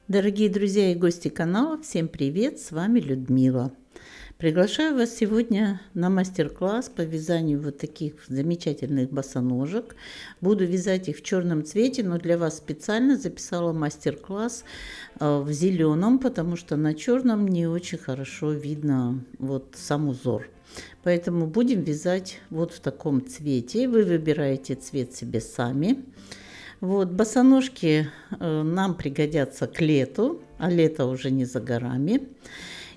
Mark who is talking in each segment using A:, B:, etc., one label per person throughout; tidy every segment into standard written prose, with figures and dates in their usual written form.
A: Дорогие друзья и гости канала, всем привет! С вами Людмила. Приглашаю вас сегодня на мастер-класс по вязанию вот таких замечательных босоножек. Буду вязать их в черном цвете, но для вас специально записала мастер-класс в зеленом, потому что на черном не очень хорошо видно вот сам узор. Поэтому будем вязать вот в таком цвете. Вы выбираете цвет себе сами. Вот, босоножки нам пригодятся к лету, а лето уже не за горами.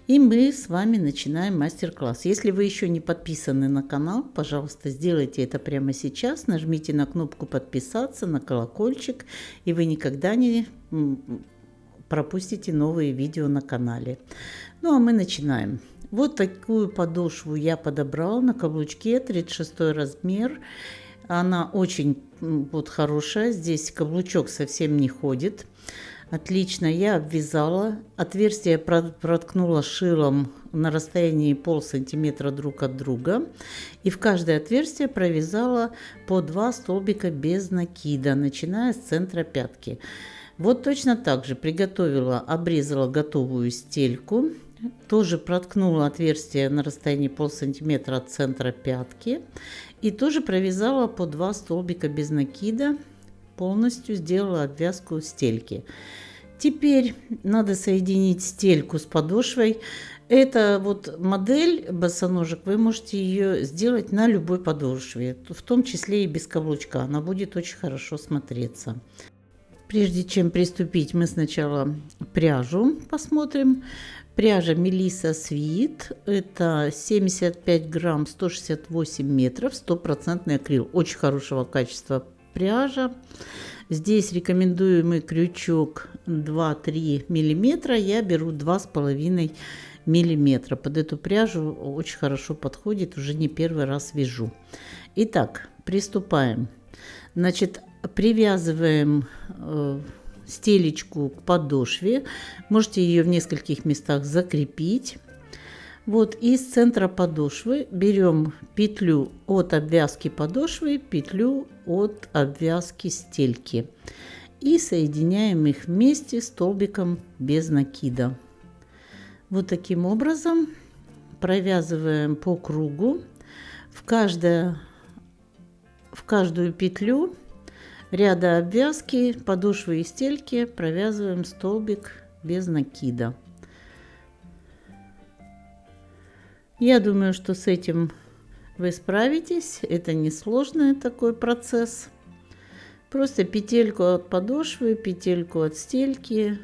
A: И мы с вами начинаем мастер-класс. Если вы еще не подписаны на канал, пожалуйста, сделайте это прямо сейчас. Нажмите на кнопку подписаться, на колокольчик, и вы никогда не пропустите новые видео на канале. Ну а мы начинаем. Вот такую подошву я подобрала на каблучке, 36 размер. Она очень вот хорошая, здесь каблучок совсем не ходит. Отлично, я обвязала, отверстие проткнула шилом на расстоянии полсантиметра друг от друга. И в каждое отверстие провязала по 2 столбика без накида, начиная с центра пятки. Вот точно так же приготовила, обрезала готовую стельку. Тоже проткнула отверстие на расстоянии полсантиметра от центра пятки. И тоже провязала по 2 столбика без накида. Полностью сделала обвязку стельки. Теперь надо соединить стельку с подошвой. Это вот модель босоножек, вы можете ее сделать на любой подошве, в том числе и без каблучка. Она будет очень хорошо смотреться. Прежде чем приступить, мы сначала пряжу посмотрим. Пряжа Melissa Sweet, это 75 грамм, 168 метров, 100% акрил. Очень хорошего качества пряжа. Здесь рекомендуемый крючок 2-3 миллиметра. Я беру 2,5 миллиметра. Под эту пряжу очень хорошо подходит, уже не первый раз вяжу. Итак, приступаем. Значит, привязываем стелечку к подошве. Можете ее в нескольких местах закрепить. Вот, и с центра подошвы берем петлю от обвязки подошвы, петлю от обвязки стельки. И соединяем их вместе столбиком без накида. Вот таким образом провязываем по кругу. В каждую петлю ряда обвязки, подошвы и стельки провязываем столбик без накида. Я думаю, что с этим вы справитесь. Это несложный такой процесс. Просто петельку от подошвы, петельку от стельки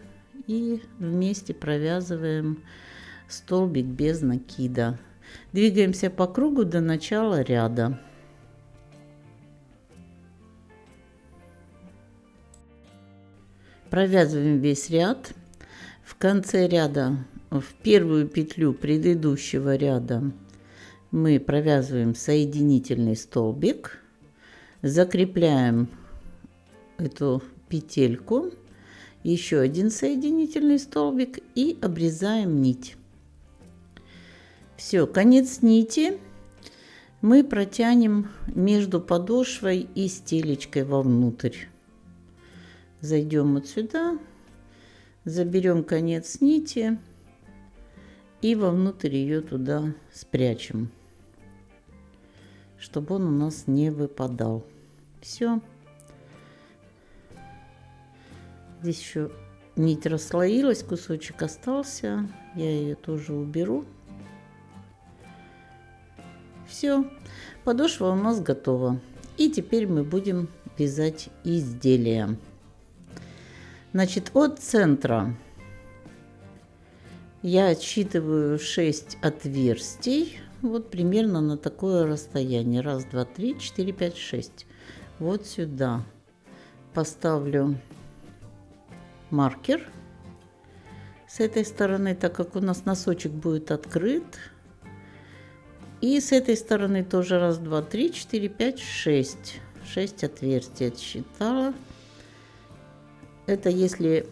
A: и вместе провязываем столбик без накида. Двигаемся по кругу до начала ряда. Провязываем весь ряд. В конце ряда, в первую петлю предыдущего ряда, мы провязываем соединительный столбик, закрепляем эту петельку, еще один соединительный столбик и обрезаем нить. Все, конец нити мы протянем между подошвой и стелечкой вовнутрь. Зайдем вот сюда, заберем конец нити и вовнутрь ее туда спрячем, чтобы он у нас не выпадал. Все. Здесь еще нить расслоилась, кусочек остался, я ее тоже уберу. Все, подошва у нас готова. И теперь мы будем вязать изделие. Значит, от центра я отсчитываю 6 отверстий, вот примерно на такое расстояние. 1, 2, 3, 4, 5, 6. Вот сюда поставлю маркер с этой стороны, так как у нас носочек будет открыт. И с этой стороны тоже 1, 2, 3, 4, 5, 6. 6 отверстий отсчитала. Это если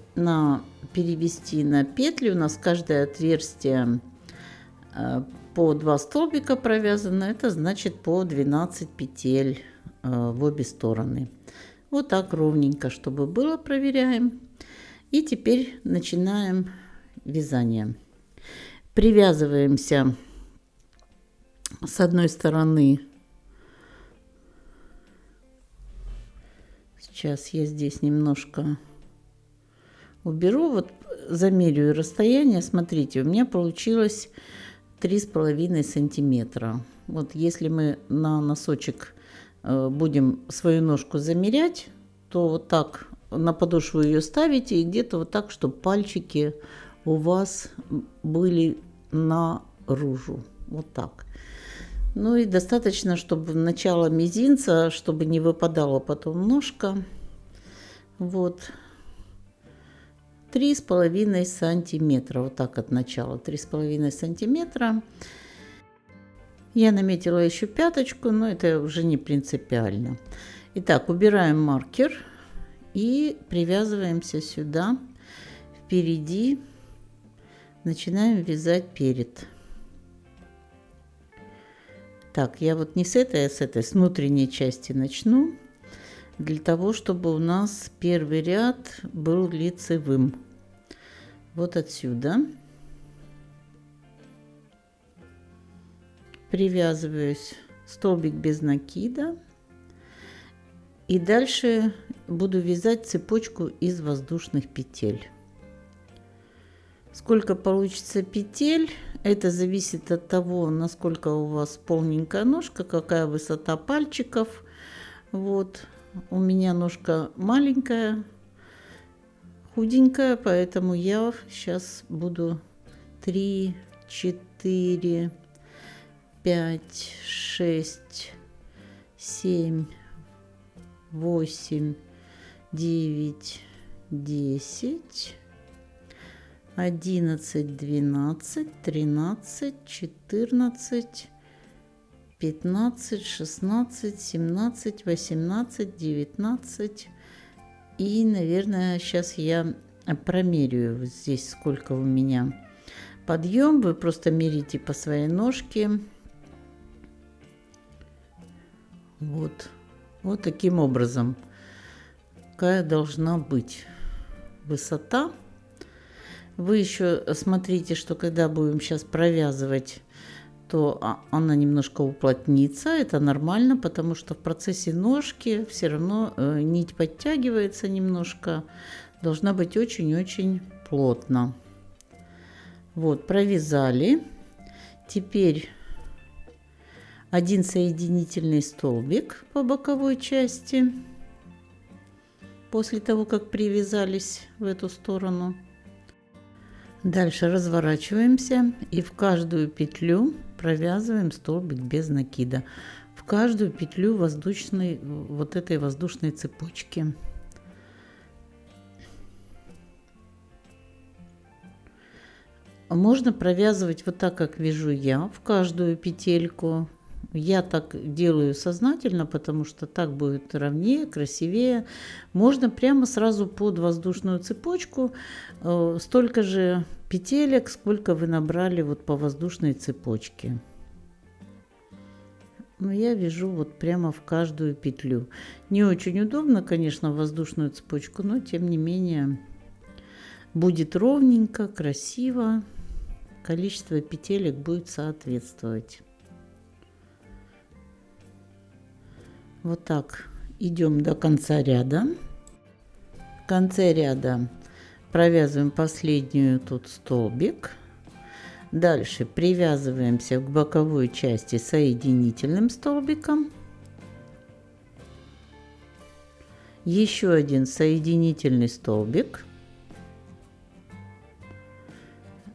A: перевести на петли, у нас каждое отверстие по 2 столбика провязано, это значит по 12 петель в обе стороны. Вот так ровненько, чтобы было, проверяем. И теперь начинаем вязание. Привязываемся с одной стороны. Сейчас я здесь немножко уберу, вот замеряю расстояние. Смотрите, у меня получилось 3,5 сантиметра. Вот если мы на носочек будем свою ножку замерять, то вот так на подошву ее ставите и где-то вот так, чтобы пальчики у вас были наружу. Вот так. Ну и достаточно, чтобы начало мизинца, чтобы не выпадала потом ножка. Вот. 3,5 сантиметра. Вот так от начала. 3,5 сантиметра. Я наметила еще пяточку, но это уже не принципиально. Итак, убираем маркер и привязываемся сюда. Впереди начинаем вязать перед. Так, я вот не с этой, а с внутренней части начну, для того, чтобы у нас первый ряд был лицевым. Вот отсюда привязываюсь, столбик без накида, и дальше буду вязать цепочку из воздушных петель. Сколько получится петель, это зависит от того, насколько у вас полненькая ножка, какая высота пальчиков. Вот, у меня ножка маленькая, худенькая, поэтому я сейчас буду 3, 4, 5, 6, 7, 8, 9, 10... 11, 12, 13, 14, 15, 16, 17, 18, 19. И, наверное, сейчас я промеряю вот здесь, сколько у меня подъем. Вы просто мерите по своей ножке. Вот. Вот таким образом. Какая должна быть высота. Вы еще смотрите, что когда будем сейчас провязывать, то она немножко уплотнится. Это нормально, потому что в процессе ножки все равно нить подтягивается немножко. Должна быть очень-очень плотно. Вот, провязали. Теперь один соединительный столбик по боковой части. После того, как привязались в эту сторону. Дальше разворачиваемся и в каждую петлю провязываем столбик без накида. В каждую петлю воздушной, вот этой воздушной цепочки. Можно провязывать вот так, как вяжу я, в каждую петельку. Я так делаю сознательно, потому что так будет ровнее, красивее. Можно прямо сразу под воздушную цепочку столько же петелек, сколько вы набрали вот по воздушной цепочке. Но я вяжу вот прямо в каждую петлю. Не очень удобно, конечно, воздушную цепочку, но тем не менее будет ровненько, красиво. Количество петелек будет соответствовать. Вот так идем до конца ряда. В конце ряда провязываем последнюю тут столбик. Дальше привязываемся к боковой части соединительным столбиком. Еще один соединительный столбик.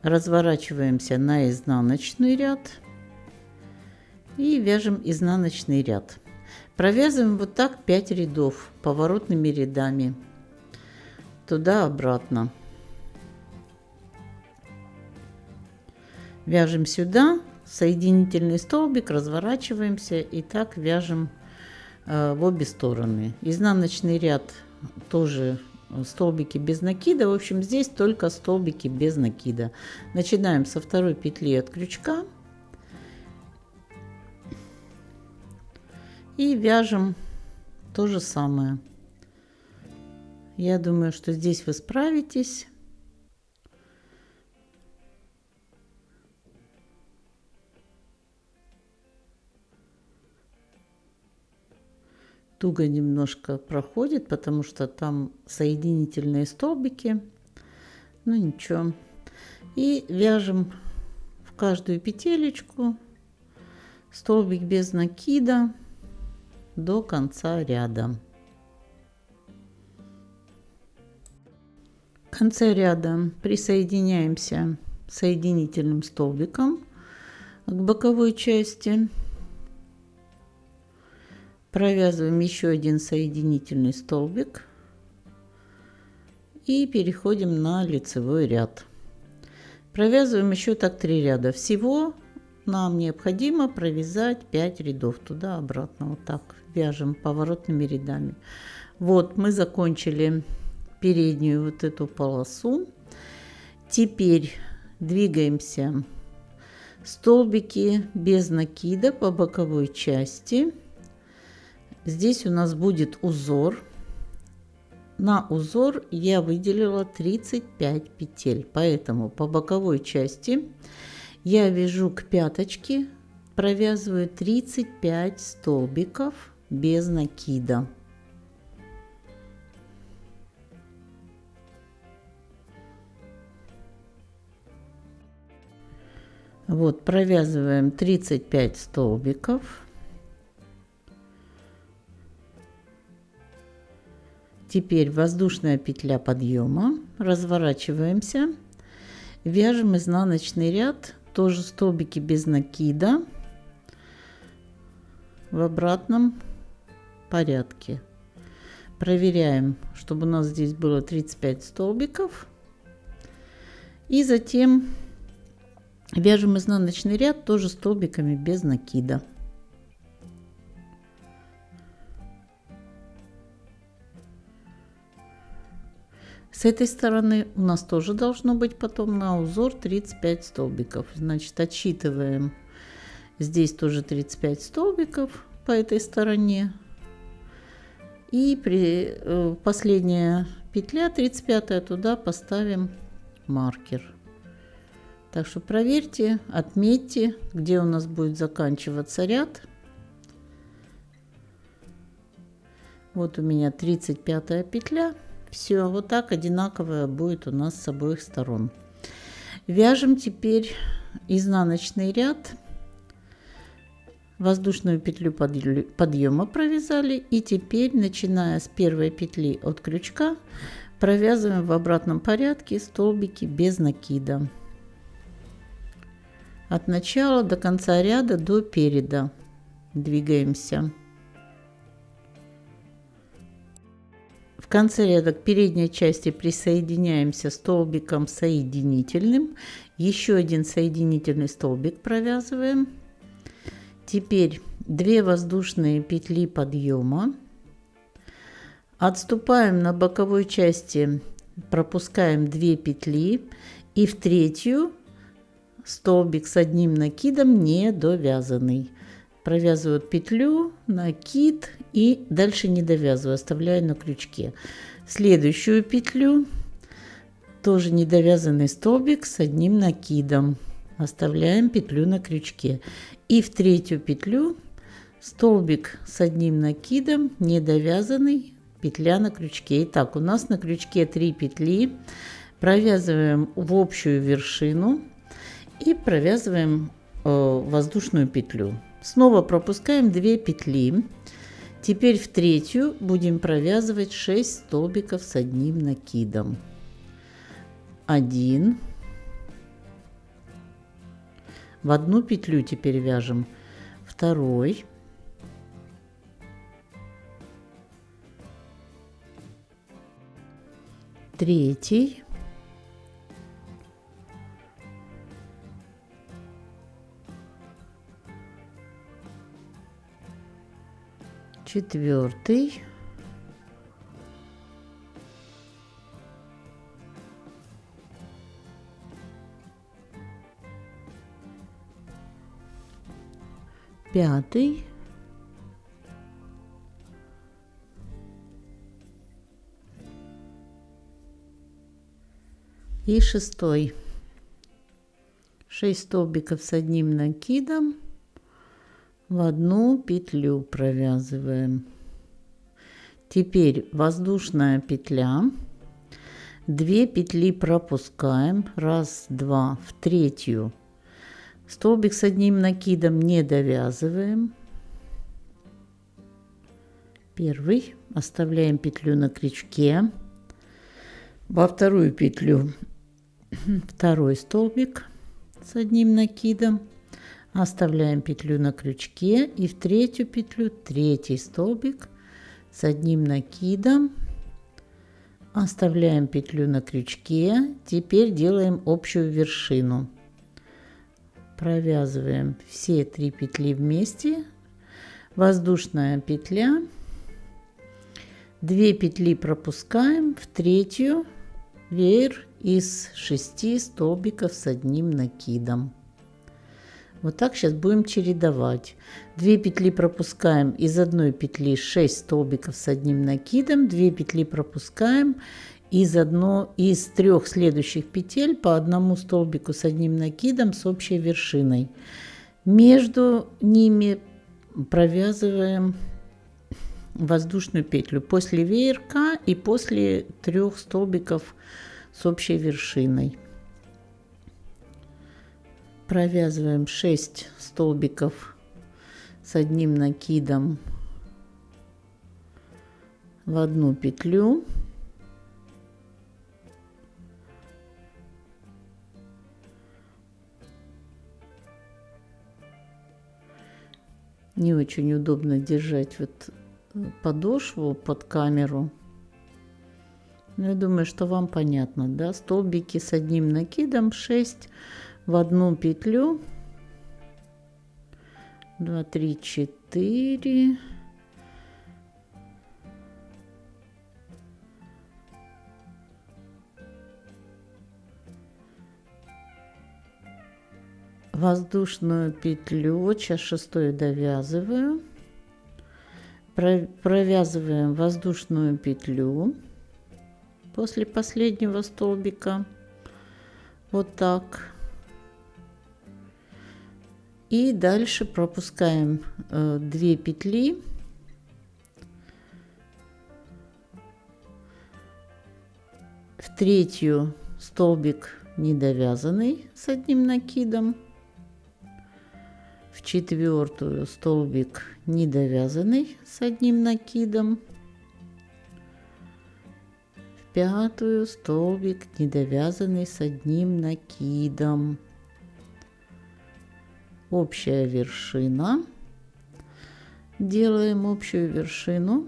A: Разворачиваемся на изнаночный ряд и вяжем изнаночный ряд. Провязываем вот так 5 рядов поворотными рядами туда-обратно. Вяжем сюда соединительный столбик, разворачиваемся и так вяжем в обе стороны. Изнаночный ряд тоже столбики без накида. В общем, здесь только столбики без накида. Начинаем со второй петли от крючка. И вяжем то же самое. Я думаю, что здесь вы справитесь. Туго немножко проходит, потому что там соединительные столбики. Ну ничего. И вяжем в каждую петелечку столбик без накида до конца ряда. В конце ряда присоединяемся соединительным столбиком к боковой части. Провязываем еще один соединительный столбик и переходим на лицевой ряд. Провязываем еще так 3 ряда. Всего нам необходимо провязать 5 рядов туда-обратно. Вот так вяжем поворотными рядами. Вот мы закончили переднюю вот эту полосу. Теперь двигаемся столбики без накида по боковой части. Здесь у нас будет узор. На узор я выделила 35 петель, поэтому по боковой части я вяжу к пяточке, провязываю 35 столбиков без накида. Вот, провязываем 35 столбиков. Теперь воздушная петля подъема, разворачиваемся, вяжем изнаночный ряд, тоже столбики без накида в обратном порядке. Проверяем, чтобы у нас здесь было 35 столбиков. И затем вяжем изнаночный ряд тоже столбиками без накида. С этой стороны у нас тоже должно быть потом на узор 35 столбиков. Значит, отсчитываем здесь тоже 35 столбиков по этой стороне. И последняя петля, 35, туда поставим маркер. Так что проверьте, отметьте, где у нас будет заканчиваться ряд. Вот у меня 35 петля. Все, вот так одинаковая будет у нас с обоих сторон. Вяжем теперь изнаночный ряд. Воздушную петлю подъема провязали. И теперь, начиная с первой петли от крючка, провязываем в обратном порядке столбики без накида. От начала до конца ряда до переда двигаемся. В конце ряда к передней части присоединяемся столбиком соединительным. Еще один соединительный столбик провязываем. Теперь 2 воздушные петли подъема. Отступаем на боковой части, пропускаем 2 петли. И в третью столбик с одним накидом не довязанный. Провязываю петлю, накид и дальше не довязываю, оставляю на крючке. Следующую петлю тоже недовязанный столбик с одним накидом, оставляем петлю на крючке. И в третью петлю столбик с одним накидом, недовязанный, петля на крючке. Итак, у нас на крючке 3 петли, провязываем в общую вершину и провязываем воздушную петлю. Снова пропускаем 2 петли. Теперь в третью будем провязывать 6 столбиков с одним накидом. 1. В одну петлю теперь вяжем. 2. 3. 4. 5. 6. и 6. 6 столбиков с одним накидом в одну петлю провязываем. Теперь воздушная петля, 2 петли пропускаем, 1, 2, в третью. Столбик с одним накидом не довязываем. Первый, оставляем петлю на крючке. Во вторую петлю второй столбик с одним накидом, оставляем петлю на крючке, и в третью петлю третий столбик с одним накидом, оставляем петлю на крючке. Теперь делаем общую вершину. Провязываем все 3 петли вместе, воздушная петля, 2 петли пропускаем, в третью веер из 6 столбиков с одним накидом. Вот так сейчас будем чередовать. 2 петли пропускаем, из одной петли 6 столбиков с одним накидом, 2 петли пропускаем, из 3 следующих петель по одному столбику с одним накидом с общей вершиной. Между ними провязываем воздушную петлю после веерка и после 3 столбиков с общей вершиной. Провязываем 6 столбиков с одним накидом в одну петлю. Не очень удобно держать вот подошву под камеру. Но я думаю, что вам понятно, да? Столбики с одним накидом, 6 в одну петлю, 2, 3, 4, воздушную петлю, сейчас 6 довязываю, провязываем воздушную петлю после последнего столбика, вот так. И дальше пропускаем 2 петли, в третью столбик недовязанный с одним накидом, в четвертую столбик недовязанный с одним накидом, в пятую столбик недовязанный с одним накидом. Общая вершина. Делаем общую вершину.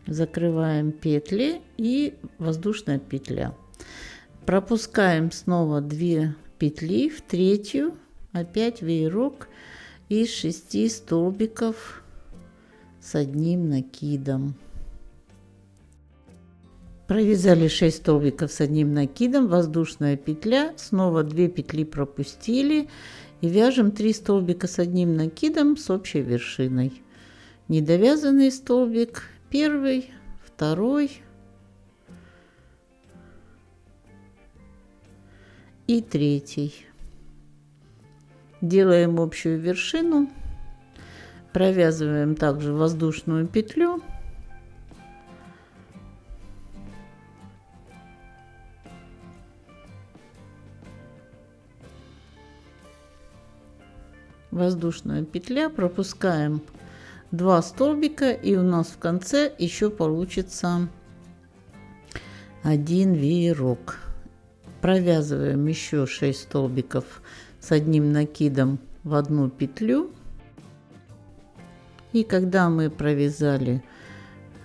A: Закрываем петли и воздушная петля. Пропускаем снова 2 петли, в третью опять веерок из 6 столбиков с одним накидом. Провязали 6 столбиков с одним накидом, воздушная петля, снова 2 петли пропустили и вяжем 3 столбика с одним накидом с общей вершиной. Недовязанный столбик, первый, второй и третий. Делаем общую вершину, провязываем также воздушную петлю. Воздушная петля, пропускаем 2 столбика, и у нас в конце еще получится 1 веерок. Провязываем еще 6 столбиков с одним накидом в одну петлю. И когда мы провязали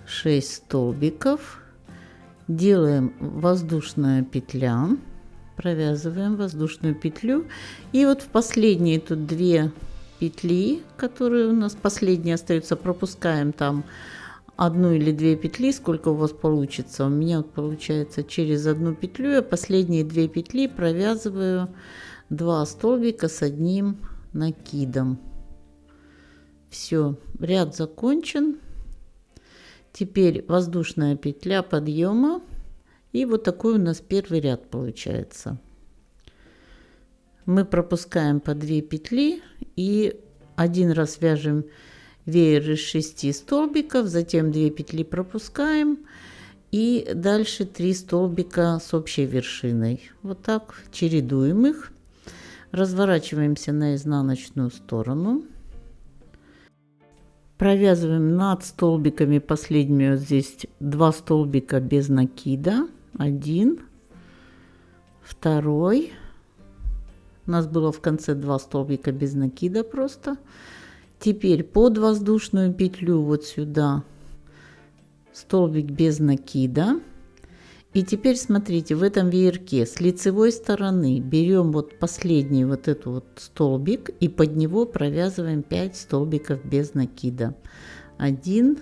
A: 6 столбиков, делаем воздушная петля. Провязываем воздушную петлю, и вот в последние тут 2 петли, которые у нас последние остаются, пропускаем там 1 или 2 петли, сколько у вас получится. У меня вот получается через 1 петлю я последние 2 петли провязываю 2 столбика с одним накидом. Все, ряд закончен. Теперь воздушная петля подъема. И вот такой у нас первый ряд получается. Мы пропускаем по 2 петли и один раз вяжем веер из 6 столбиков, затем 2 петли пропускаем и дальше 3 столбика с общей вершиной. Вот так чередуем их. Разворачиваемся на изнаночную сторону. Провязываем над столбиками последними, вот здесь 2 столбика без накида. 1, 2. У нас было в конце 2 столбика без накида просто. Теперь под воздушную петлю вот сюда столбик без накида. И теперь смотрите, в этом веерке с лицевой стороны берем вот последний вот этот вот столбик и под него провязываем 5 столбиков без накида. 1,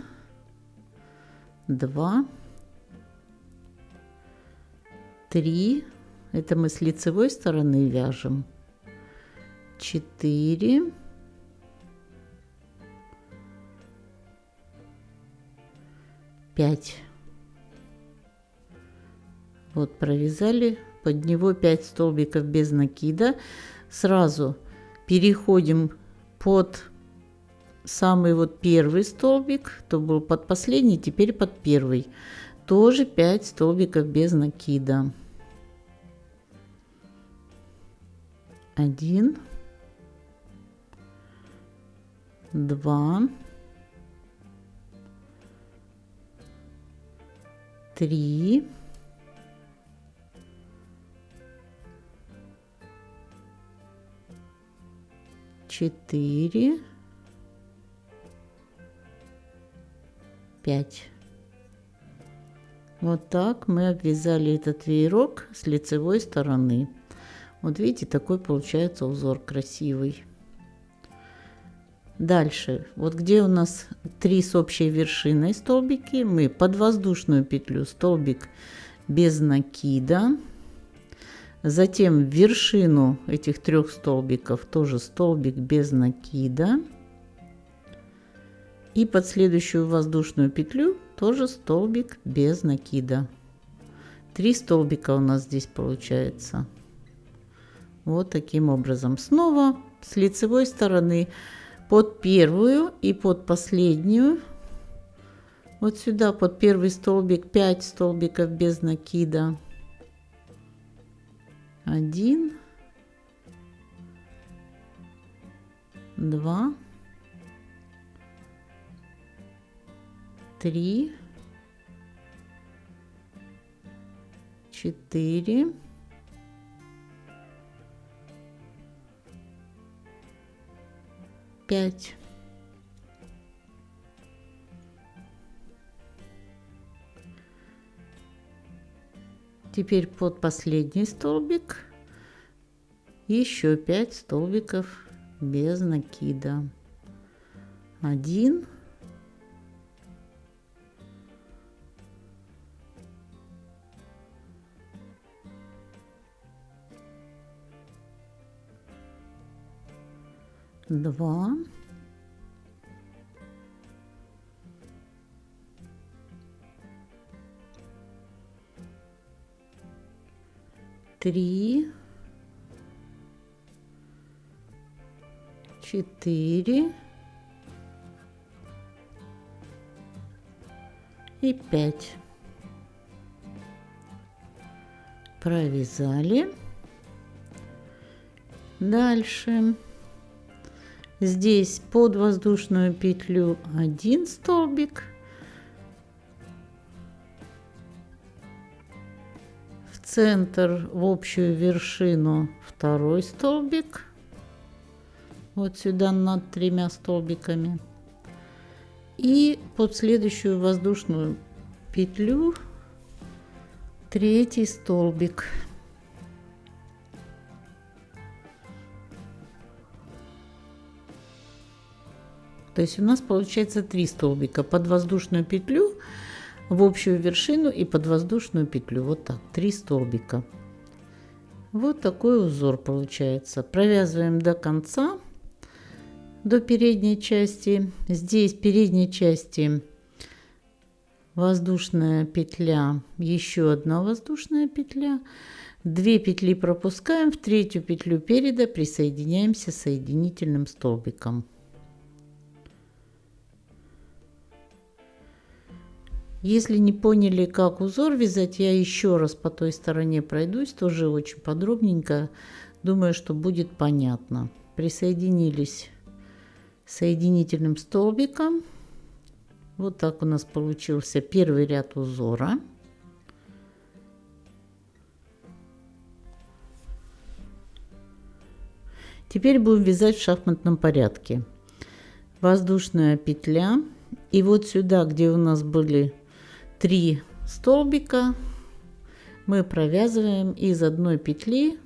A: 2, 3. Это мы с лицевой стороны вяжем. 4. 5. Вот провязали под него 5 столбиков без накида. Сразу переходим под самый вот первый столбик, то был под последний, теперь под первый. Тоже 5 столбиков без накида. 1, 2, 3, 4, 5. Вот так мы обвязали этот веерок с лицевой стороны. Вот видите, такой получается узор красивый. Дальше, вот где у нас 3 с общей вершиной столбики, мы под воздушную петлю столбик без накида. Затем в вершину этих 3 столбиков тоже столбик без накида. И под следующую воздушную петлю тоже столбик без накида. 3 столбика у нас здесь получается. Вот таким образом. Снова с лицевой стороны под первую и под последнюю. Вот сюда под первый столбик 5 столбиков без накида. 1, 2, 3, 4, 5. Теперь под последний столбик еще 5 столбиков без накида. 1, 2, 3, 4 и 5. Провязали. Дальше здесь под воздушную петлю 1 столбик, в центр в общую вершину 2 столбик, вот сюда над 3 столбиками, и под следующую воздушную петлю 3 столбик. То есть у нас получается 3 столбика под воздушную петлю в общую вершину и под воздушную петлю. Вот так, 3 столбика. Вот такой узор получается. Провязываем до конца. до передней части. Здесь в передней части воздушная петля, еще одна воздушная петля. 2 петли пропускаем, в третью петлю переда присоединяемся соединительным столбиком. Если не поняли, как узор вязать, я еще раз по той стороне пройдусь, тоже очень подробненько. Думаю, что будет понятно. Присоединились соединительным столбиком. Вот так у нас получился первый ряд узора. Теперь будем вязать в шахматном порядке. Воздушная петля. И вот сюда, где у нас были 3 столбика, мы провязываем из одной петли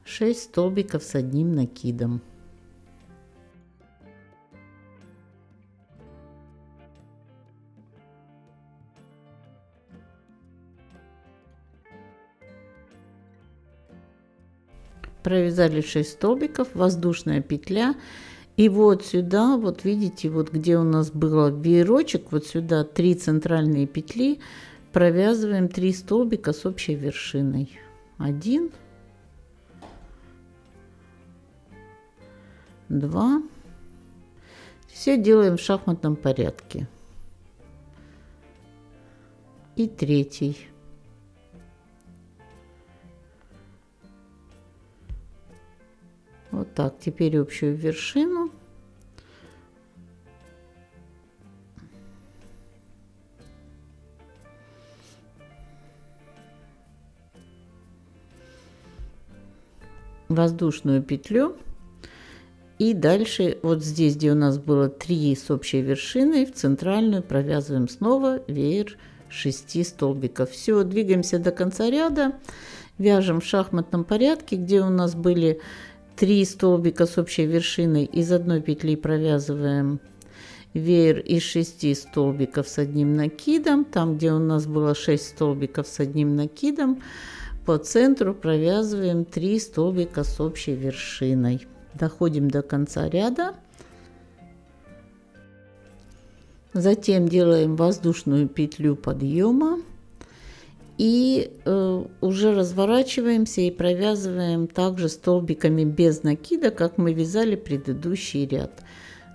A: 6 столбиков с одним накидом. Провязали 6 столбиков, воздушная петля. И вот сюда, вот видите, вот где у нас был веерочек, вот сюда 3 центральные петли, провязываем 3 столбика с общей вершиной. 1, 2. Все делаем в шахматном порядке. И 3. Вот так, теперь общую вершину. Воздушную петлю. И дальше вот здесь, где у нас было 3 с общей вершиной, в центральную провязываем снова веер 6 столбиков. Все, двигаемся до конца ряда. Вяжем в шахматном порядке, где у нас были 3 столбика с общей вершиной, из одной петли провязываем веер из 6 столбиков с одним накидом. Там, где у нас было 6 столбиков с одним накидом, по центру провязываем 3 столбика с общей вершиной. Доходим до конца ряда. Затем делаем воздушную петлю подъема. И уже разворачиваемся и провязываем также столбиками без накида, как мы вязали предыдущий ряд.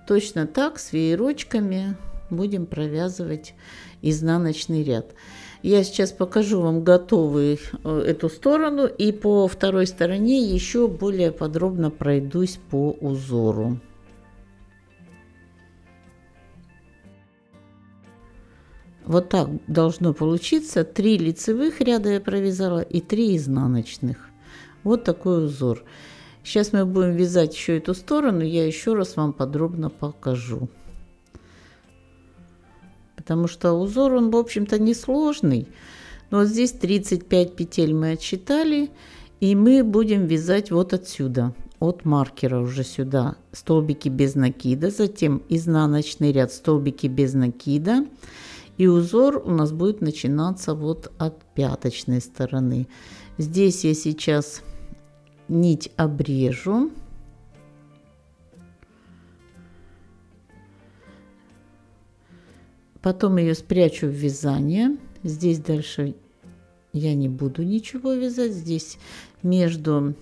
A: Точно так с веерочками будем провязывать изнаночный ряд. Я сейчас покажу вам готовую эту сторону, и по второй стороне еще более подробно пройдусь по узору. Вот так должно получиться. 3 лицевых ряда я провязала и 3 изнаночных. Вот такой узор. Сейчас мы будем вязать еще эту сторону. Я еще раз вам подробно покажу. Потому что узор, он, в общем-то, несложный. Но вот здесь 35 петель мы отсчитали. И мы будем вязать вот отсюда. От маркера уже сюда столбики без накида. Затем изнаночный ряд, столбики без накида. И узор у нас будет начинаться вот от пяточной стороны. Здесь я сейчас нить обрежу. Потом ее спрячу в вязание. Здесь дальше я не буду ничего вязать. Здесь между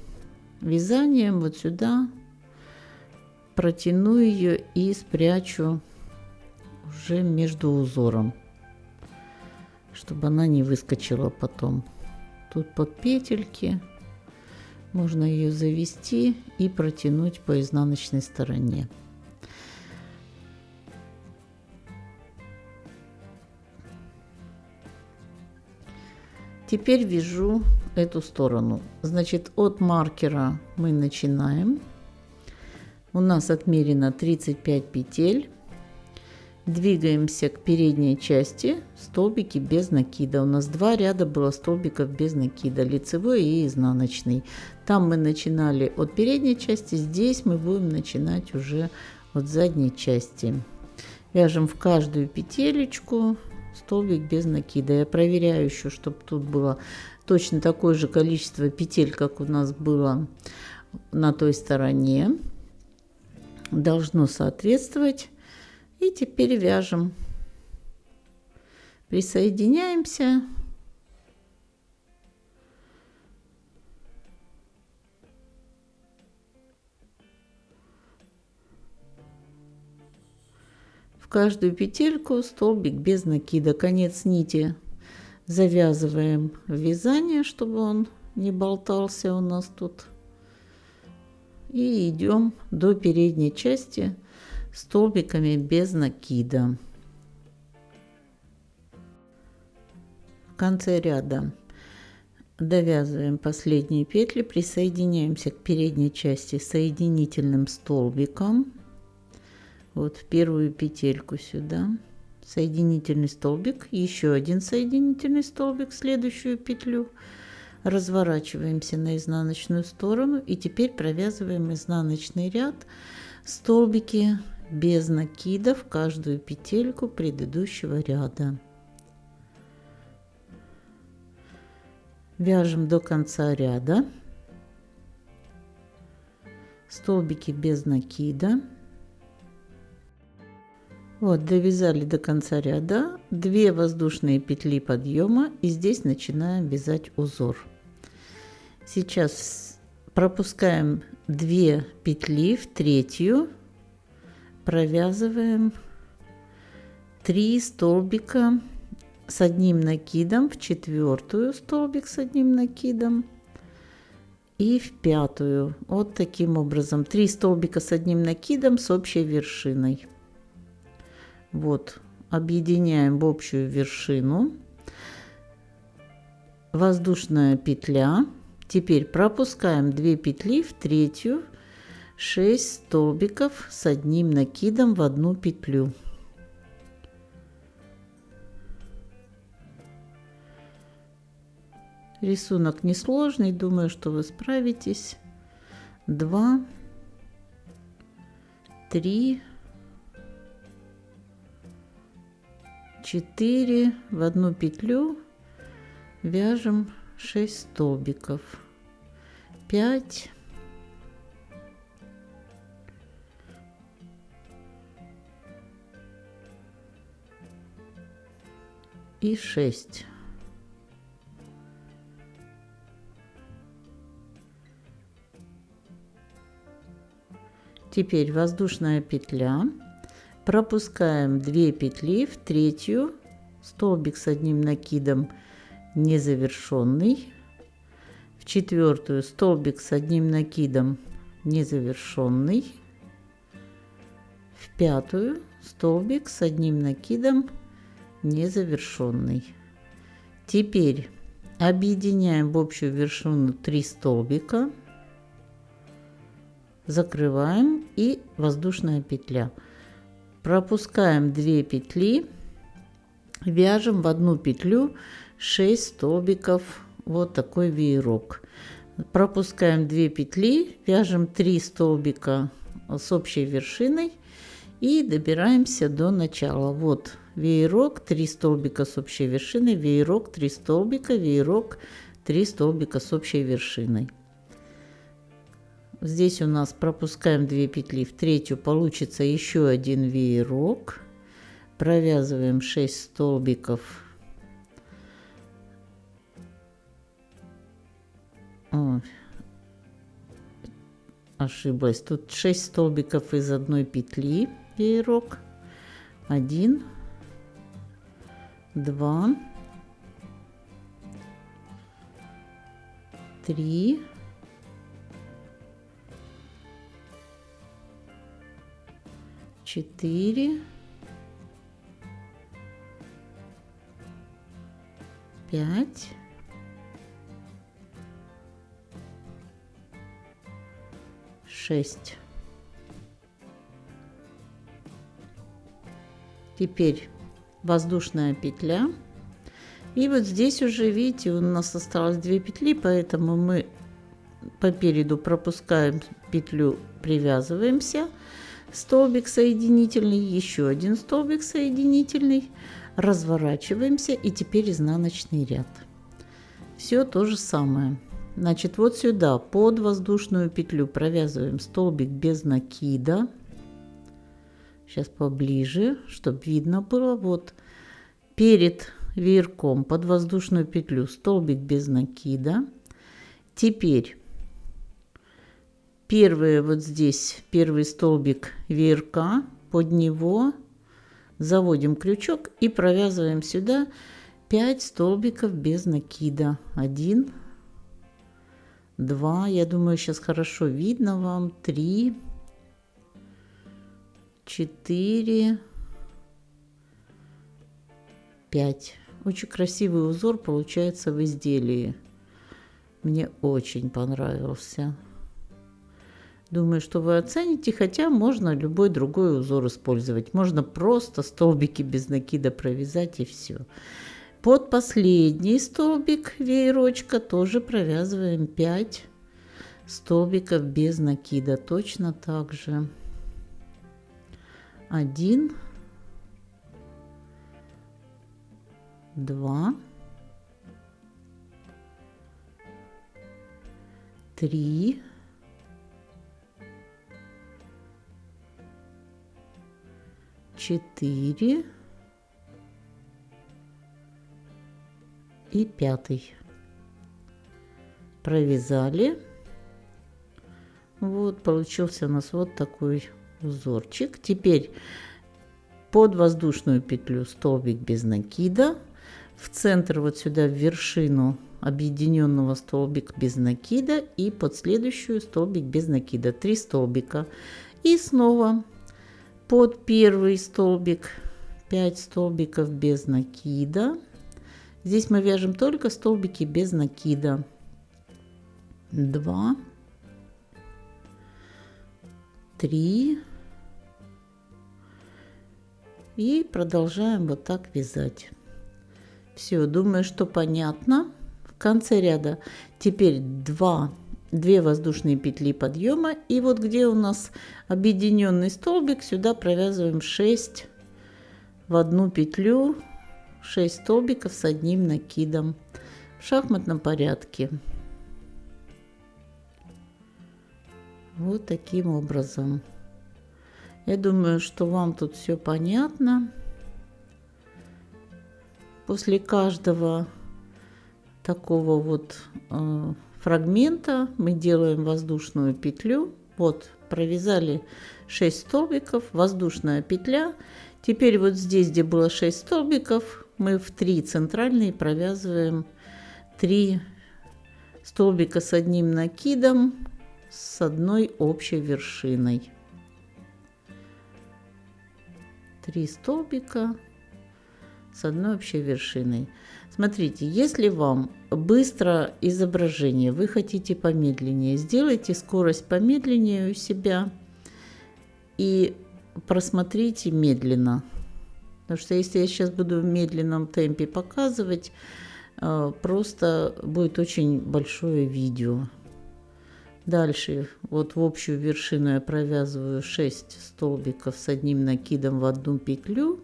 A: вязанием вот сюда протяну ее и спрячу уже между узором, чтобы она не выскочила потом. Тут под петельки можно ее завести и протянуть по изнаночной стороне. Теперь вяжу эту сторону. Значит, от маркера мы начинаем. У нас отмерено 35 петель. Двигаемся к передней части, столбики без накида. У нас 2 ряда было столбиков без накида, лицевой и изнаночный. Там мы начинали от передней части, здесь мы будем начинать уже от задней части. Вяжем в каждую петелечку столбик без накида. Я проверяю еще, чтобы тут было точно такое же количество петель, как у нас было на той стороне. должно соответствовать. И теперь вяжем. Присоединяемся. В каждую петельку столбик без накида. Конец нити завязываем в вязание, чтобы он не болтался у нас тут. И идем до передней части столбиками без накида. В конце ряда довязываем последние петли, присоединяемся к передней части соединительным столбиком. Вот в первую петельку сюда соединительный столбик, еще один соединительный столбик в следующую петлю. Разворачиваемся на изнаночную сторону и теперь провязываем изнаночный ряд, столбики без накида в каждую петельку предыдущего ряда. Вяжем до конца ряда, столбики без накида. Вот, довязали до конца ряда, 2 воздушные петли подъема, и здесь начинаем вязать узор. Сейчас пропускаем 2 петли в третью, провязываем 3 столбика с одним накидом в четвертую, столбик с одним накидом, и в пятую. Вот таким образом 3 столбика с одним накидом с общей вершиной. Вот, объединяем в общую вершину, воздушная петля. Теперь пропускаем 2 петли в третью, 6 столбиков с одним накидом в одну петлю. Рисунок несложный, думаю, что вы справитесь. 2, 3, 4 в одну петлю вяжем 6 столбиков, 5, и 6. Теперь воздушная петля. Пропускаем 2 петли в третью, столбик с одним накидом незавершенный, в четвертую столбик с одним накидом незавершенный, в пятую столбик с одним накидом незавершенный. Теперь объединяем в общую вершину 3 столбика, закрываем и воздушная петля. Пропускаем 2 петли, вяжем в одну петлю 6 столбиков, вот такой веерок. Пропускаем 2 петли, вяжем 3 столбика с общей вершиной и добираемся до начала. Вот веерок, 3 столбика с общей вершиной, веерок, 3 столбика, веерок, 3 столбика с общей вершиной. Здесь у нас пропускаем 2 петли в третью, получится еще один веерок. Провязываем 6 столбиков. Ой, ошиблась. Тут 6 столбиков из одной петли веерок. 1, 2, 3, 4, 5, 6. Теперь воздушная петля. И вот здесь уже, видите, у нас осталось 2 петли, поэтому мы по переду пропускаем петлю, привязываемся. Столбик соединительный, еще один столбик соединительный, разворачиваемся и теперь изнаночный ряд. Все то же самое. Значит, вот сюда под воздушную петлю провязываем столбик без накида, Сейчас поближе, чтобы видно было. Вот перед веерком под воздушную петлю столбик без накида. Теперь вот здесь первый столбик веерка, под него заводим крючок и провязываем сюда 5 столбиков без накида. 1, 2, я думаю, сейчас хорошо видно вам, 3, 4, 5. Очень красивый узор получается в изделии. Мне очень понравился. Думаю, что вы оцените, хотя можно любой другой узор использовать. Можно просто столбики без накида провязать и все. Под последний столбик веерочка тоже провязываем 5 столбиков без накида. Точно так же. 1, 2, 3, 4 и 5. Провязали. Вот получился у нас вот такой узорчик. Теперь под воздушную петлю столбик без накида. В центр вот сюда в вершину объединенного столбик без накида. И под следующую столбик без накида. 3 столбика. И снова под первый столбик 5 столбиков без накида. Здесь мы вяжем только столбики без накида. 2, 3. И продолжаем вот так вязать. Все, думаю, что понятно. В конце ряда теперь 2 воздушные петли подъема. И вот где у нас объединенный столбик, сюда провязываем 6 в одну петлю. 6 столбиков с одним накидом в шахматном порядке. Вот таким образом. Я думаю, что вам тут все понятно. После каждого такого вот фрагмента мы делаем воздушную петлю. Вот провязали 6 столбиков, воздушная петля. Теперь вот здесь, где было 6 столбиков, мы в 3 центральные провязываем 3 столбика с одним накидом, с одной общей вершиной. 3 столбика с одной общей вершиной. Смотрите, если вам быстро изображение, вы хотите помедленнее, сделайте скорость помедленнее у себя и просмотрите медленно. Потому что если я сейчас буду в медленном темпе показывать, просто будет очень большое видео. Дальше вот в общую вершину я провязываю 6 столбиков с одним накидом в одну петлю.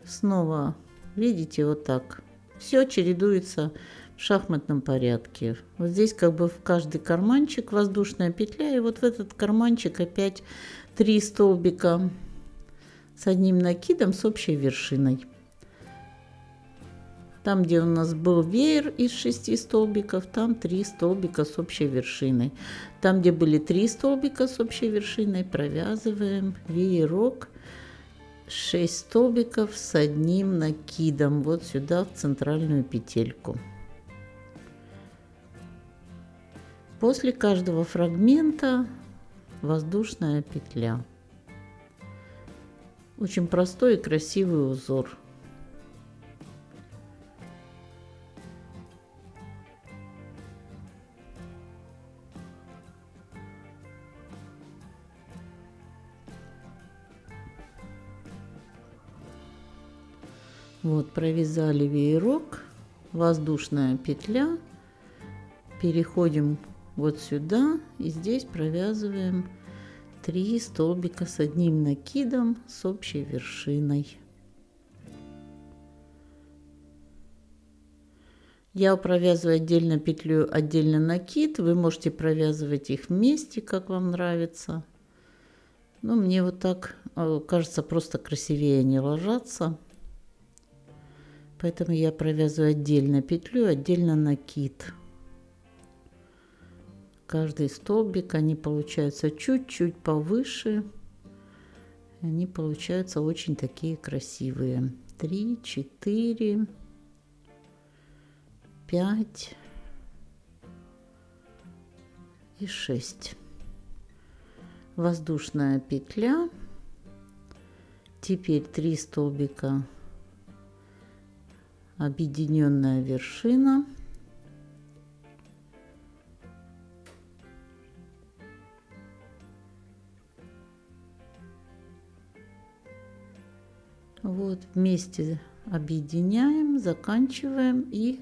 A: Снова, видите, вот так. Все чередуется в шахматном порядке. Вот здесь как бы в каждый карманчик воздушная петля. И вот в этот карманчик опять 3 столбика с одним накидом с общей вершиной. Там, где у нас был веер из 6 столбиков, там 3 столбика с общей вершиной. Там, где были 3 столбика с общей вершиной, провязываем веерок 6 столбиков с одним накидом вот сюда в центральную петельку. После каждого фрагмента воздушная петля. Очень простой и красивый узор. Вот провязали веерок, воздушная петля, переходим вот сюда и здесь провязываем 3 столбика с одним накидом с общей вершиной. Я провязываю отдельно петлю, отдельно накид. Вы можете провязывать их вместе, как вам нравится. Но мне вот так кажется, просто красивее они ложатся. Поэтому я провязываю отдельно петлю, отдельно накид. Каждый столбик, они получаются чуть-чуть повыше. Они получаются очень такие красивые. 3, 4, 5 и 6. Воздушная петля. Теперь 3 столбика, объединенная вершина. Вот вместе объединяем, заканчиваем, и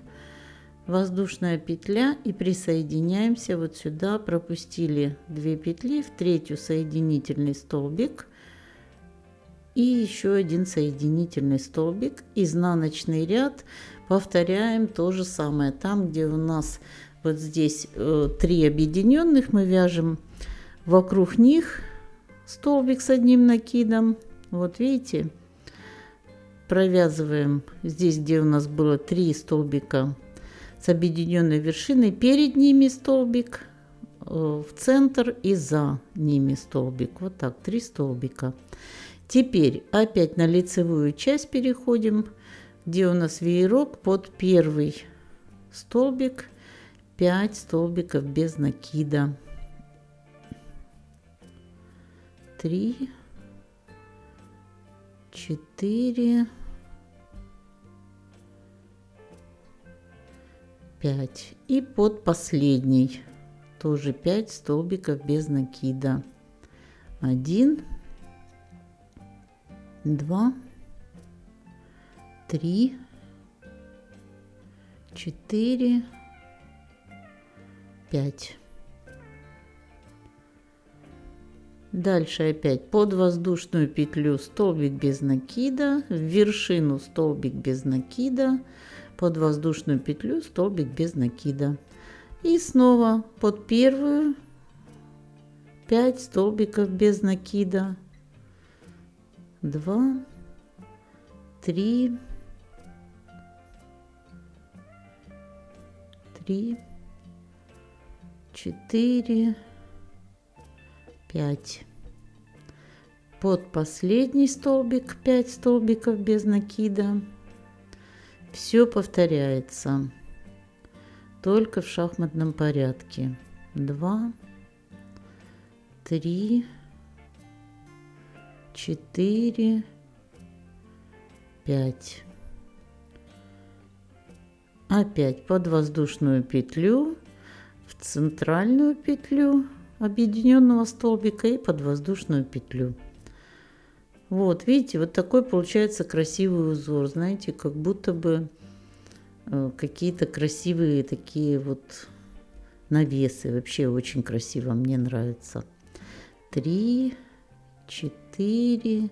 A: воздушная петля, и присоединяемся вот сюда. Пропустили 2 петли, в третью соединительный столбик и еще один соединительный столбик, изнаночный ряд. Повторяем то же самое. Там, где у нас вот здесь 3 объединенных, мы вяжем вокруг них столбик с одним накидом. Вот видите, провязываем здесь, где у нас было 3 столбика с объединенной вершиной, перед ними столбик, в центр и за ними столбик. Вот так, 3 столбика. Теперь опять на лицевую часть переходим, где у нас веерок, под первый столбик 5 столбиков без накида. 3, 4, 5. И под последний тоже 5 столбиков без накида. 1, 2, 3, 4, 5. Дальше опять под воздушную петлю столбик без накида, в вершину столбик без накида, под воздушную петлю столбик без накида. И снова под первую 5 столбиков без накида. 2, 3, 4, 5. Под последний столбик 5 столбиков без накида. Все повторяется, только в шахматном порядке. 2, 3, 4, 5. Опять под воздушную петлю, в центральную петлю объединенного столбика и под воздушную петлю. Вот, видите, вот такой получается красивый узор, знаете, как будто бы какие-то красивые такие вот навесы. Вообще очень красиво, мне нравится. 3, 4,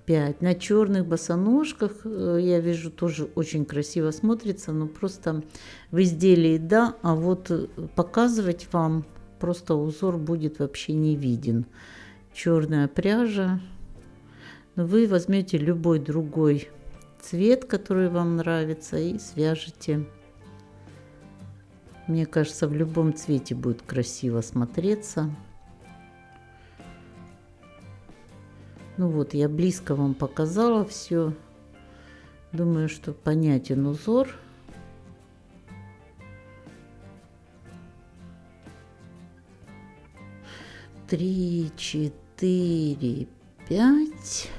A: 5. На черных босоножках, я вижу, тоже очень красиво смотрится, но просто в изделии да, а вот показывать вам просто узор будет вообще не виден. Черная пряжа. Вы возьмете любой другой цвет, который вам нравится, и свяжете. Мне кажется, в любом цвете будет красиво смотреться. Ну вот, я близко вам показала все. Думаю, что понятен узор. Три, 4, 5.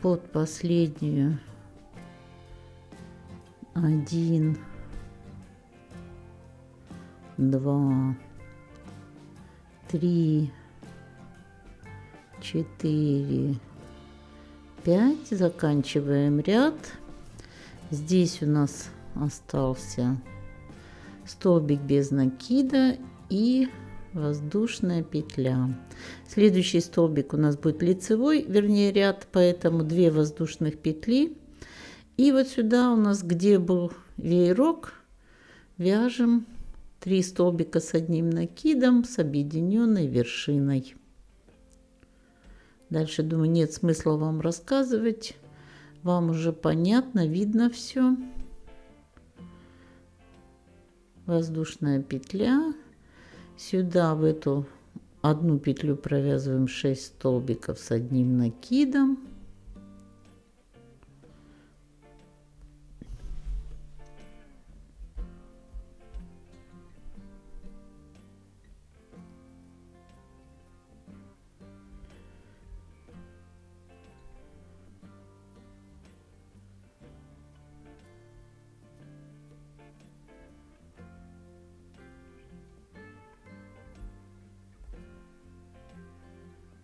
A: Под последнюю 1, 2, 3, 4, 5. Заканчиваем ряд. Здесь у нас остался столбик без накида и воздушная петля. Следующий столбик у нас будет лицевой, вернее ряд, поэтому 2 воздушных петли И вот сюда у нас, где был веерок, вяжем 3 столбика с одним накидом с объединенной вершиной. Дальше, думаю, нет смысла вам рассказывать. Вам уже понятно, видно все. Воздушная петля. Сюда в эту одну петлю провязываем 6 столбиков с одним накидом.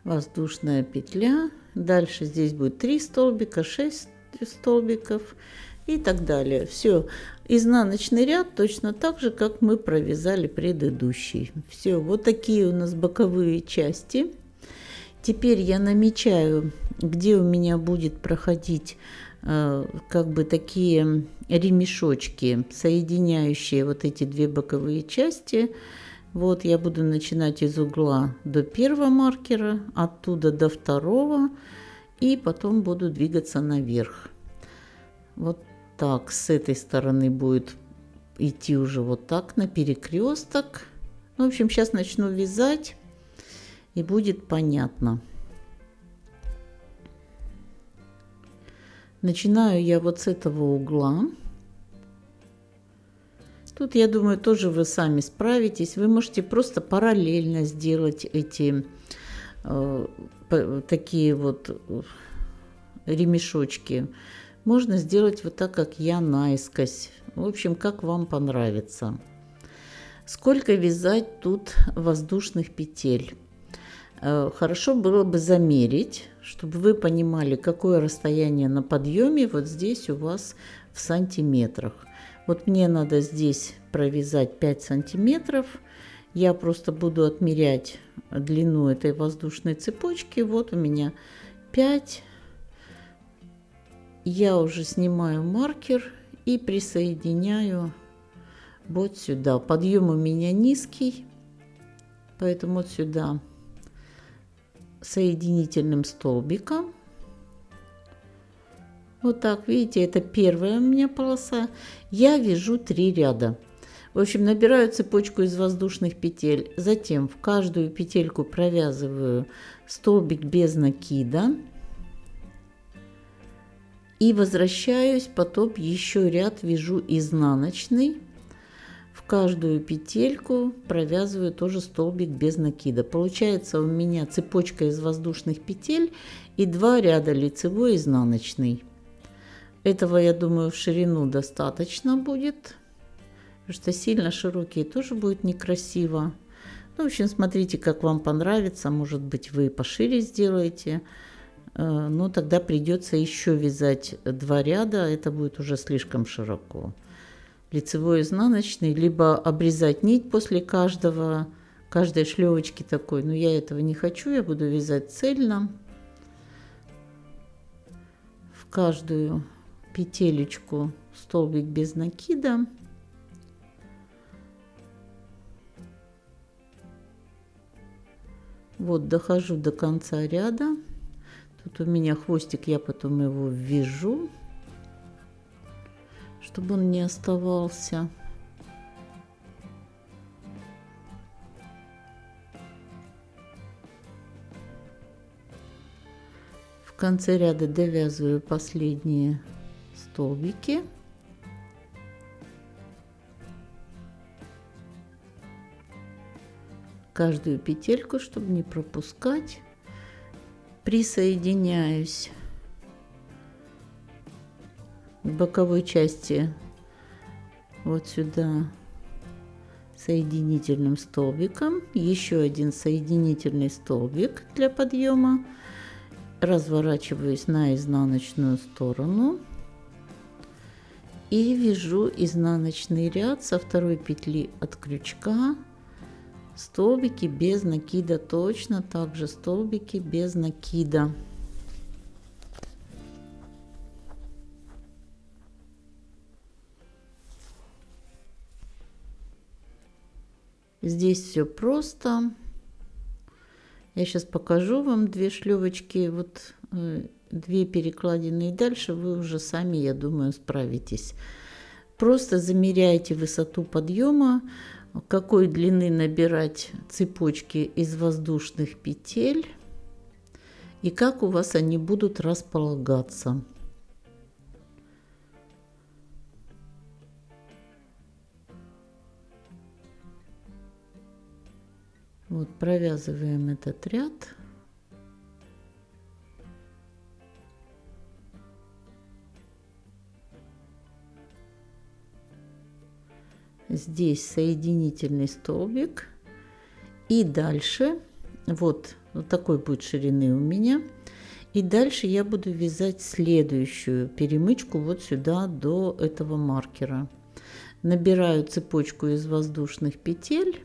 A: Воздушная петля. Дальше здесь будет 3 столбика, 6 столбиков и так далее. Все. Изнаночный ряд точно так же, как мы провязали предыдущий. Все. Вот такие у нас боковые части. Теперь я намечаю, где у меня будет проходить как бы такие ремешочки, соединяющие вот эти две боковые части. Вот я буду начинать из угла до первого маркера, оттуда до второго, и потом буду двигаться наверх. Вот так, с этой стороны будет идти уже вот так на перекресток. В общем, сейчас начну вязать, и будет понятно. Начинаю я вот с этого угла. Тут, я думаю, тоже вы сами справитесь. Вы можете просто параллельно сделать эти такие вот ремешочки. Можно сделать вот так, как я, наискось. В общем, как вам понравится. Сколько вязать тут воздушных петель? Хорошо было бы замерить, чтобы вы понимали, какое расстояние на подъеме вот здесь у вас в сантиметрах. Вот мне надо здесь провязать 5 сантиметров. Я просто буду отмерять длину этой воздушной цепочки. Вот у меня 5. Я уже снимаю маркер и присоединяю вот сюда. Подъем у меня низкий, поэтому вот сюда соединительным столбиком. Вот так, видите, это первая у меня полоса. Я вяжу 3 ряда. В общем, набираю цепочку из воздушных петель. Затем в каждую петельку провязываю столбик без накида. И возвращаюсь, потом еще ряд вяжу изнаночный. В каждую петельку провязываю тоже столбик без накида. Получается у меня цепочка из воздушных петель и 2 ряда лицевой и изнаночный. Этого, я думаю, в ширину достаточно будет, потому что сильно широкие тоже будет некрасиво. Ну, в общем, смотрите, как вам понравится. Может быть, вы пошире сделаете. Но тогда придется еще вязать 2 ряда. Это будет уже слишком широко. Лицевой, изнаночный, либо обрезать нить после каждой шлевочки такой. Но я этого не хочу, я буду вязать цельно. В каждую петелечку столбик без накида. Вот дохожу до конца ряда. Тут у меня хвостик, я потом его ввяжу, чтобы он не оставался. В конце ряда довязываю последние столбики. Каждую петельку, чтобы не пропускать, присоединяюсь к боковой части вот сюда соединительным столбиком, еще один соединительный столбик для подъема, разворачиваюсь на изнаночную сторону и вяжу изнаночный ряд со второй петли от крючка. Столбики без накида, точно так же столбики без накида. Здесь все просто. Я сейчас покажу вам 2 шлевочки, вот 2 перекладины, и дальше вы уже сами, я думаю, справитесь. Просто замеряйте высоту подъема, какой длины набирать цепочки из воздушных петель и как у вас они будут располагаться. Вот провязываем этот ряд. Здесь соединительный столбик. И дальше, вот такой будет ширины у меня. И дальше я буду вязать следующую перемычку вот сюда до этого маркера. Набираю цепочку из воздушных петель.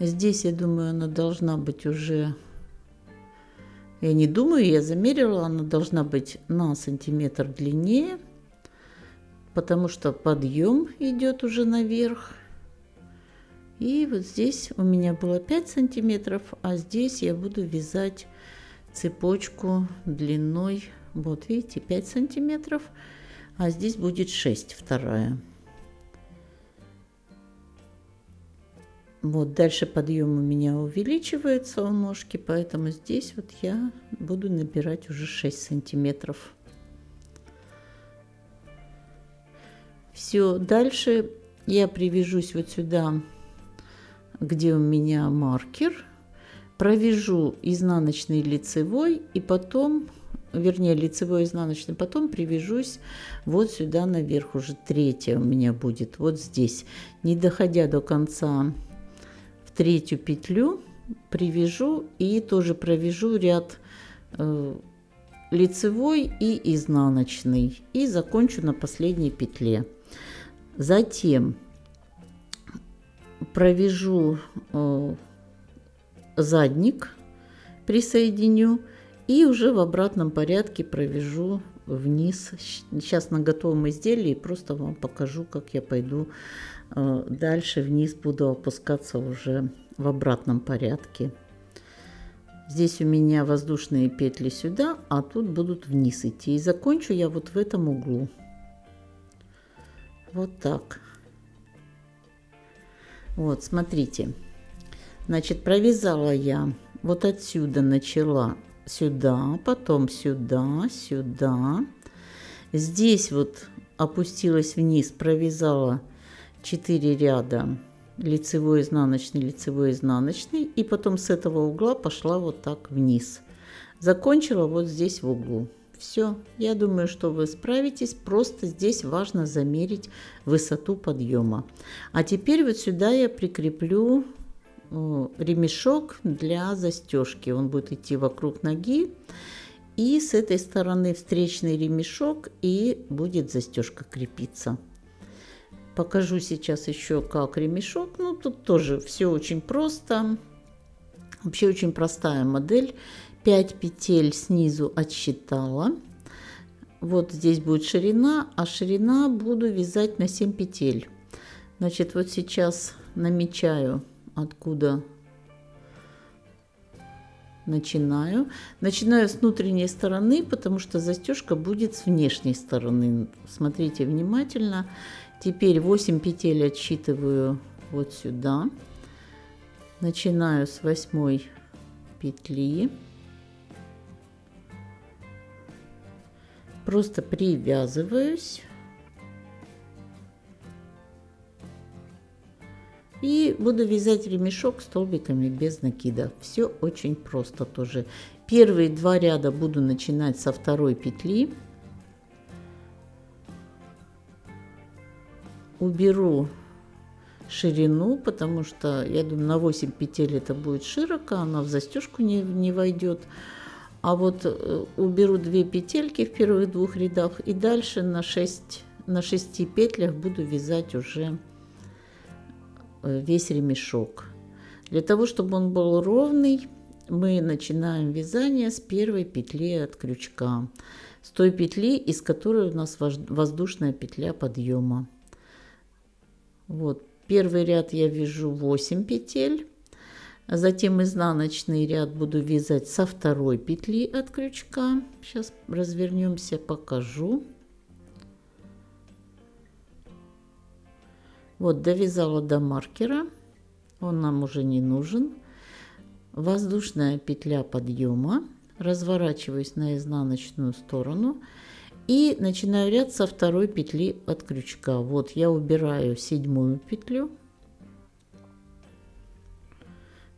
A: Здесь, я думаю, она должна быть уже, я не думаю, я замерила, она должна быть на сантиметр длиннее, потому что подъем идет уже наверх. И вот здесь у меня было 5 сантиметров, а здесь я буду вязать цепочку длиной, вот видите, 5 сантиметров, а здесь будет 6 вторая. Вот дальше подъем у меня увеличивается у ножки, поэтому здесь вот я буду набирать уже 6 сантиметров. Все, дальше я привяжусь вот сюда, где у меня маркер, провяжу изнаночный лицевой и потом, вернее лицевой изнаночный, потом привяжусь вот сюда наверх, уже 3 у меня будет, вот здесь, не доходя до конца, в 3-ю петлю привяжу и тоже провяжу ряд лицевой и изнаночный и закончу на последней петле. Затем провяжу задник, присоединю и уже в обратном порядке провяжу вниз. Сейчас на готовом изделии просто вам покажу, как я пойду дальше вниз, буду опускаться уже в обратном порядке. Здесь у меня воздушные петли сюда, а тут будут вниз идти. И закончу я вот в этом углу. Вот так. Вот, смотрите. Значит, провязала я вот отсюда, начала сюда, потом сюда, сюда. Здесь вот опустилась вниз, провязала 4 ряда лицевой, изнаночный, и потом с этого угла пошла вот так вниз. Закончила вот здесь в углу. Все, я думаю, что вы справитесь, просто здесь важно замерить высоту подъема. А теперь вот сюда я прикреплю ремешок для застежки. Он будет идти вокруг ноги, и с этой стороны встречный ремешок, и будет застежка крепиться. Покажу сейчас еще, как ремешок. Ну, тут тоже все очень просто. Вообще очень простая модель. 5 петель снизу отсчитала. Вот здесь будет ширина, а ширина буду вязать на 7 петель. Значит, вот сейчас намечаю, откуда начинаю. Начинаю с внутренней стороны, потому что застежка будет с внешней стороны. Смотрите внимательно. Теперь 8 петель отсчитываю вот сюда. Начинаю с 8 петли. Просто привязываюсь. И буду вязать ремешок столбиками без накида. Все очень просто тоже. Первые 2 ряда буду начинать со 2 петли. Уберу ширину, потому что, я думаю, на 8 петель это будет широко, она в застежку не войдет. А вот уберу 2 петельки в первых 2 рядах и дальше на 6 петлях буду вязать уже весь ремешок. Для того, чтобы он был ровный, мы начинаем вязание с первой петли от крючка, с той петли, из которой у нас воздушная петля подъема. Вот первый ряд я вяжу 8 петель, затем изнаночный ряд буду вязать со второй петли от крючка. Сейчас развернемся, покажу. Вот довязала до маркера, он нам уже не нужен. Воздушная петля подъема, разворачиваюсь на изнаночную сторону и начинаю ряд со второй петли от крючка. Вот я убираю 7-ю петлю,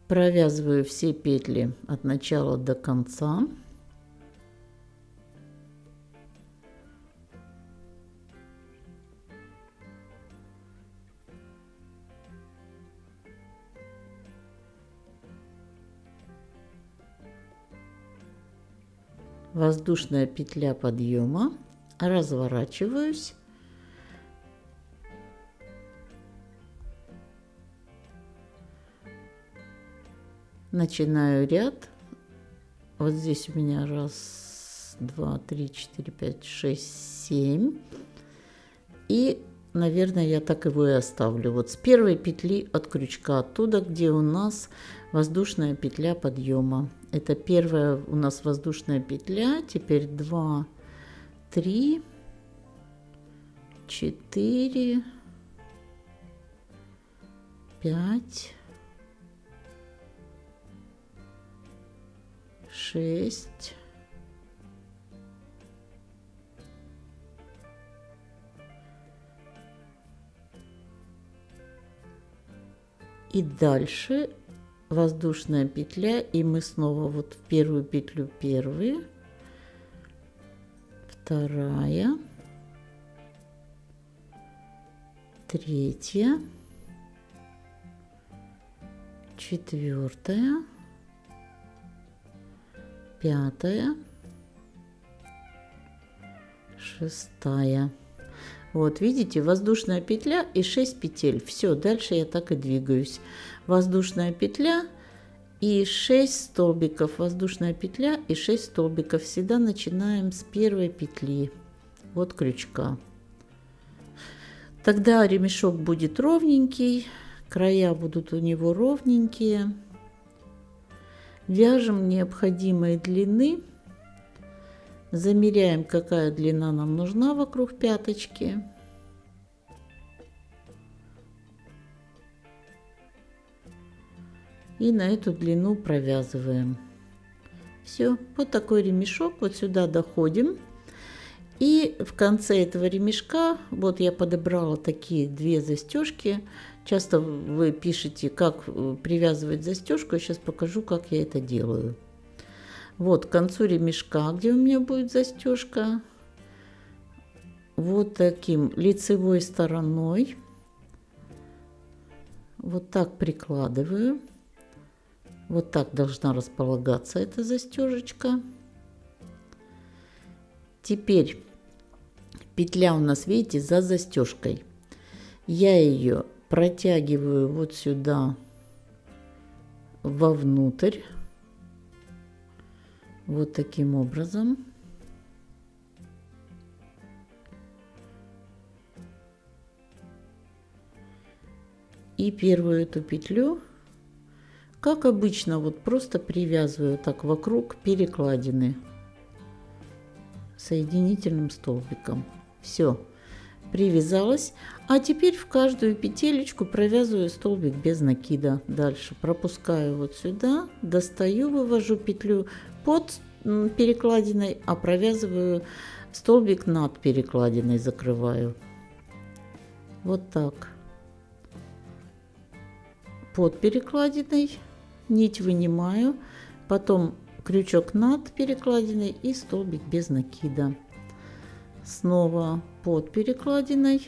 A: провязываю все петли от начала до конца. Воздушная петля подъема, разворачиваюсь, начинаю ряд. Вот здесь у меня 1, 2, 3, 4, 5, 6, 7. И, наверное, я так его и оставлю. Вот с первой петли от крючка, оттуда, где у нас воздушная петля подъема. Это первая у нас воздушная петля. Теперь 2, 3, 4, 5, 6, 7. И дальше воздушная петля, и мы снова вот в первую петлю первые, вторая, третья, четвертая, пятая, шестая. Вот видите, воздушная петля и 6 петель. Все, дальше я так и двигаюсь. Воздушная петля и 6 столбиков. Воздушная петля и 6 столбиков. Всегда начинаем с первой петли от крючка. Тогда ремешок будет ровненький, края будут у него ровненькие. Вяжем необходимой длины. Замеряем, какая длина нам нужна вокруг пяточки. И на эту длину провязываем. Все, вот такой ремешок, вот сюда доходим. И в конце этого ремешка, вот я подобрала такие 2 застежки. Часто вы пишете, как привязывать застежку. Я сейчас покажу, как я это делаю. Вот к концу ремешка, где у меня будет застежка, вот таким лицевой стороной, вот так прикладываю. Вот так должна располагаться эта застежечка. Теперь петля у нас, видите, за застежкой. Я ее протягиваю вот сюда вовнутрь. Вот таким образом. И первую эту петлю, как обычно, вот просто привязываю так вокруг перекладины соединительным столбиком. Все, привязалась. А теперь в каждую петелечку провязываю столбик без накида. Дальше пропускаю вот сюда, достаю, вывожу петлю под перекладиной, а провязываю столбик над перекладиной, закрываю. Вот так. Под перекладиной нить вынимаю, потом крючок над перекладиной и столбик без накида. Снова под перекладиной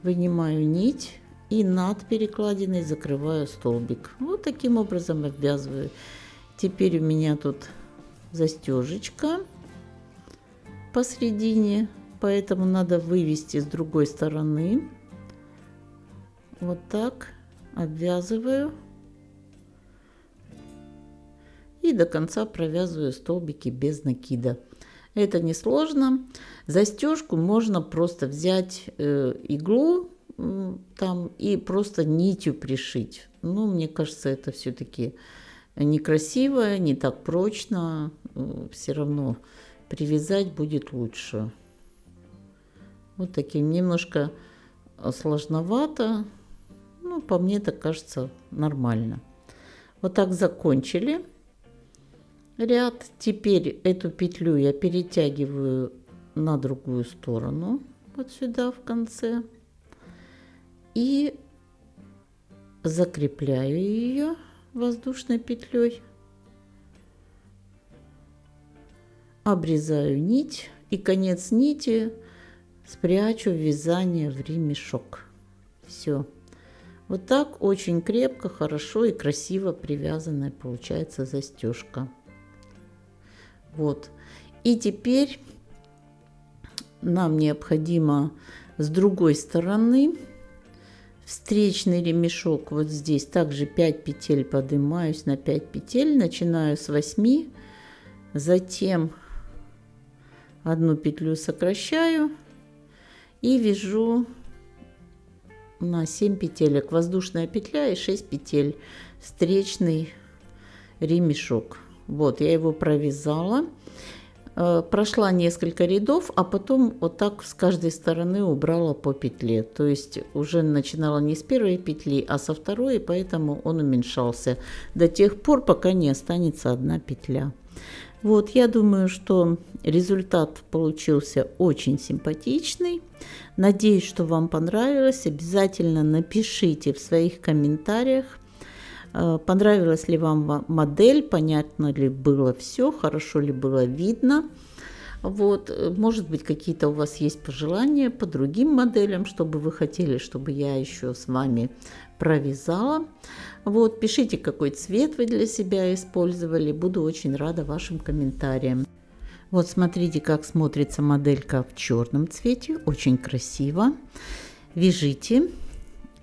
A: вынимаю нить и над перекладиной закрываю столбик. Вот таким образом обвязываю. Теперь у меня тут застежечка посередине, поэтому надо вывести с другой стороны. Вот так обвязываю. и до конца провязываю столбики без накида. Это несложно. Застежку можно просто взять иглу там и просто нитью пришить. Но мне кажется, это все-таки некрасиво, не так прочно. Все равно привязать будет лучше. Вот таким немножко сложновато. Ну, по мне так кажется нормально. Вот так закончили ряд. Теперь эту петлю я перетягиваю на другую сторону, вот сюда в конце, и закрепляю ее воздушной петлей, обрезаю нить и конец нити спрячу в вязание в ремешок. Все. Вот так очень крепко, хорошо и красиво привязанная получается застежка. Вот. И теперь нам необходимо с другой стороны встречный ремешок. Вот здесь также 5 петель поднимаюсь на 5 петель, начинаю с 8, затем одну петлю сокращаю и вяжу на 7 петелек, воздушная петля и 6 петель, встречный ремешок. Вот, я его провязала, прошла несколько рядов, а потом вот так с каждой стороны убрала по петле. То есть уже начинала не с первой петли, а со второй, и поэтому он уменьшался до тех пор, пока не останется одна петля. Вот, я думаю, что результат получился очень симпатичный. Надеюсь, что вам понравилось. Обязательно напишите в своих комментариях, понравилась ли вам модель, понятно ли было все, хорошо ли было видно. Вот, может быть, какие-то у вас есть пожелания по другим моделям, чтобы вы хотели, чтобы я еще с вами провязала. Вот, пишите, какой цвет вы для себя использовали. Буду очень рада вашим комментариям. Вот смотрите, как смотрится моделька в черном цвете. Очень красиво. Вяжите.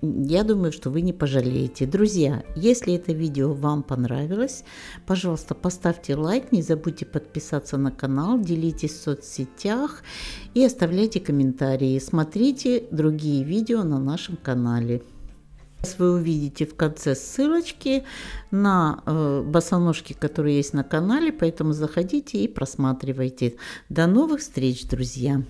A: Я думаю, что вы не пожалеете. Друзья, если это видео вам понравилось, пожалуйста, поставьте лайк, не забудьте подписаться на канал, делитесь в соцсетях и оставляйте комментарии. Смотрите другие видео на нашем канале. Вы увидите в конце ссылочки на босоножки, которые есть на канале, поэтому заходите и просматривайте. До новых встреч, друзья!